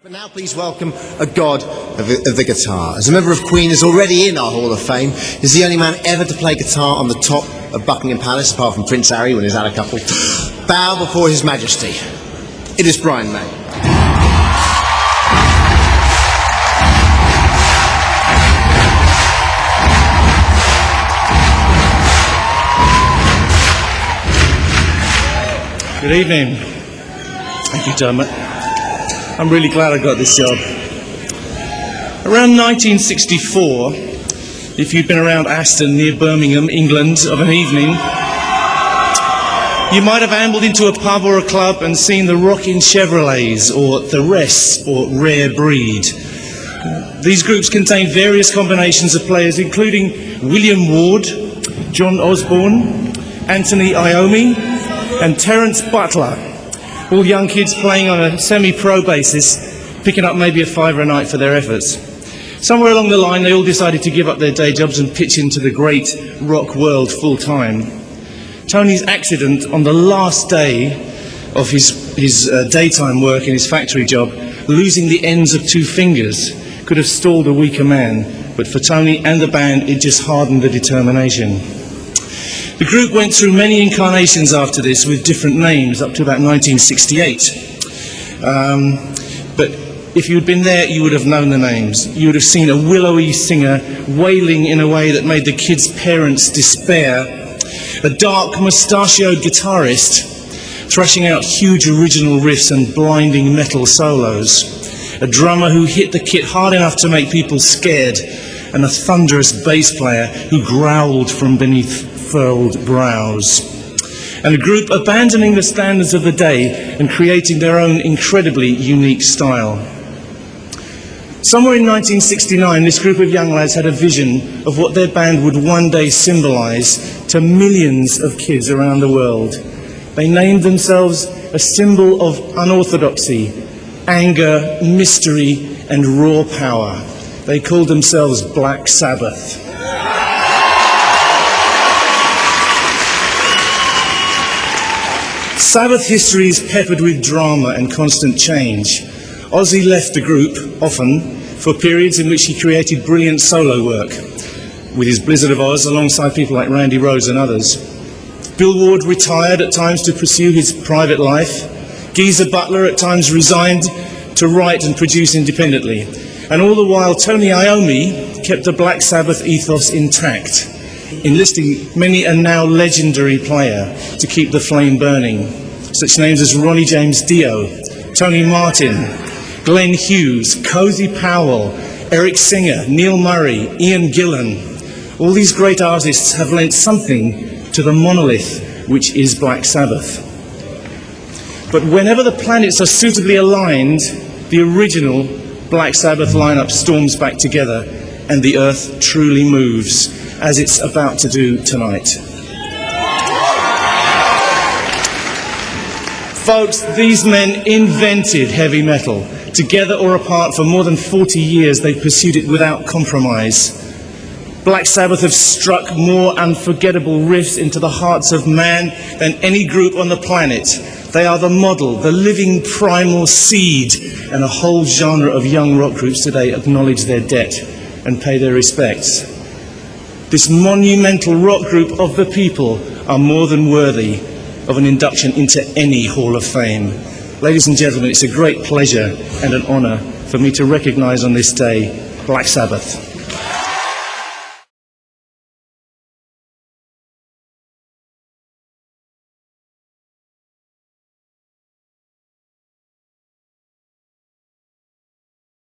But now please welcome a god of the guitar. As a member of Queen is already in our Hall of Fame, he's the only man ever to play guitar on the top of Buckingham Palace, apart from Prince Harry when he's had a couple. Bow before His Majesty. It is Brian May. Good evening. Thank you, Dermot. I'm really glad I got this job. Around 1964, if you'd been around Aston near Birmingham, England, of an evening, you might have ambled into a pub or a club and seen the Rockin' Chevrolets, or the Rests, or Rare Breed. These groups contained various combinations of players, including William Ward, John Osborne, Anthony Iommi, and Terence Butler. All young kids playing on a semi-pro basis, picking up maybe a fiver a night for their efforts. Somewhere along the line, they all decided to give up their day jobs and pitch into the great rock world full-time. Tony's accident on the last day of his daytime work in his factory job, losing the ends of 2 fingers, could have stalled a weaker man, but for Tony and the band, it just hardened the determination. The group went through many incarnations after this with different names up to about 1968. But if you'd been there, you would have known the names. You would have seen a willowy singer wailing in a way that made the kids' parents despair. A dark, mustachioed guitarist thrashing out huge original riffs and blinding metal solos. A drummer who hit the kit hard enough to make people scared. And a thunderous bass player who growled from beneath furrowed brows. And a group abandoning the standards of the day and creating their own incredibly unique style. Somewhere in 1969, this group of young lads had a vision of what their band would one day symbolize to millions of kids around the world. They named themselves a symbol of unorthodoxy, anger, mystery, and raw power. They called themselves Black Sabbath. Sabbath history is peppered with drama and constant change. Ozzy left the group, often, for periods in which he created brilliant solo work, with his Blizzard of Oz alongside people like Randy Rhoads and others. Bill Ward retired at times to pursue his private life. Geezer Butler at times resigned to write and produce independently. And all the while, Tony Iommi kept the Black Sabbath ethos intact, enlisting many a now legendary player to keep the flame burning. Such names as Ronnie James Dio, Tony Martin, Glenn Hughes, Cozy Powell, Eric Singer, Neil Murray, Ian Gillan. All these great artists have lent something to the monolith which is Black Sabbath. But whenever the planets are suitably aligned, the original Black Sabbath lineup storms back together and the earth truly moves, as it's about to do tonight. Folks, these men invented heavy metal. Together or apart for more than 40 years, they pursued it without compromise. Black Sabbath have struck more unforgettable riffs into the hearts of man than any group on the planet. They are the model, the living primal seed, and a whole genre of young rock groups today acknowledge their debt and pay their respects. This monumental rock group of the people are more than worthy of an induction into any Hall of Fame. Ladies and gentlemen, it's a great pleasure and an honour for me to recognise on this day Black Sabbath.